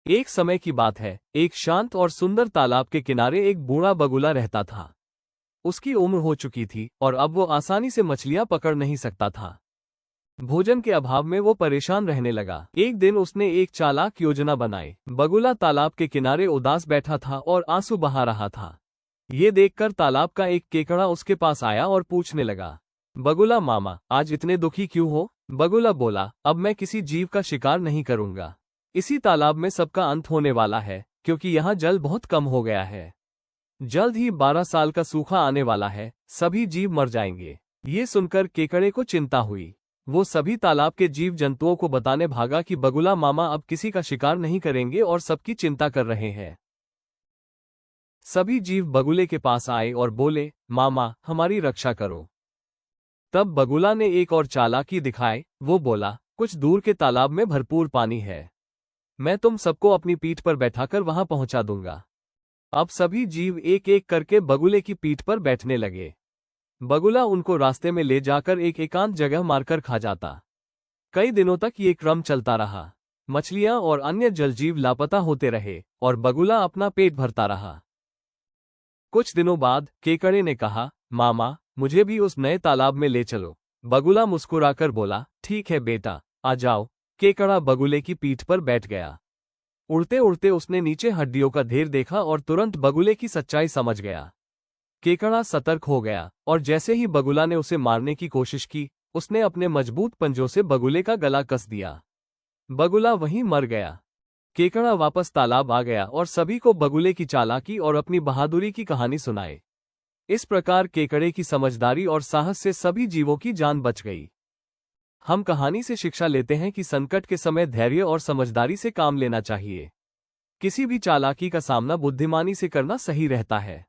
एक समय की बात है, एक शांत और सुंदर तालाब के किनारे एक बूढ़ा बगुला रहता था। उसकी उम्र हो चुकी थी और अब वो आसानी से मछलियां पकड़ नहीं सकता था। भोजन के अभाव में वो परेशान रहने लगा। एक दिन उसने एक चालाक योजना बनाई। बगुला तालाब के किनारे उदास बैठा था और आंसू बहा रहा था। ये देखकर तालाब का एक केकड़ा उसके पास आया और पूछने लगा, बगुला मामा, आज इतने दुखी क्यों हो? बगुला बोला, अब मैं किसी जीव का शिकार नहीं करूंगा। इसी तालाब में सबका अंत होने वाला है, क्योंकि यहाँ जल बहुत कम हो गया है। जल्द ही 12 साल का सूखा आने वाला है, सभी जीव मर जाएंगे। ये सुनकर केकड़े को चिंता हुई। वो सभी तालाब के जीव जंतुओं को बताने भागा कि बगुला मामा अब किसी का शिकार नहीं करेंगे और सबकी चिंता कर रहे हैं। सभी जीव बगुले के पास आए और बोले, मामा, हमारी रक्षा करो। तब बगुला ने एक और चालाकी दिखाई। वो बोला, कुछ दूर के तालाब में भरपूर पानी है। मैं तुम सबको अपनी पीठ पर बैठाकर वहां पहुंचा दूंगा। अब सभी जीव एक एक करके बगुले की पीठ पर बैठने लगे। बगुला उनको रास्ते में ले जाकर एक एकांत जगह मारकर खा जाता। कई दिनों तक ये क्रम चलता रहा। मछलियां और अन्य जलजीव लापता होते रहे और बगुला अपना पेट भरता रहा। कुछ दिनों बाद केकड़े ने कहा, मामा, मुझे भी उस नए तालाब में ले चलो। बगुला मुस्कुराकर बोला, ठीक है बेटा, आ जाओ। केकड़ा बगुले की पीठ पर बैठ गया। उड़ते उड़ते उसने नीचे हड्डियों का ढेर देखा और तुरंत बगुले की सच्चाई समझ गया। केकड़ा सतर्क हो गया और जैसे ही बगुला ने उसे मारने की कोशिश की, उसने अपने मजबूत पंजों से बगुले का गला कस दिया। बगुला वहीं मर गया। केकड़ा वापस तालाब आ गया और सभी को बगुले की चालाकी और अपनी बहादुरी की कहानी सुनाई। इस प्रकार केकड़े की समझदारी और साहस से सभी जीवों की जान बच गई। हम कहानी से शिक्षा लेते हैं कि संकट के समय धैर्य और समझदारी से काम लेना चाहिए। किसी भी चालाकी का सामना बुद्धिमानी से करना सही रहता है।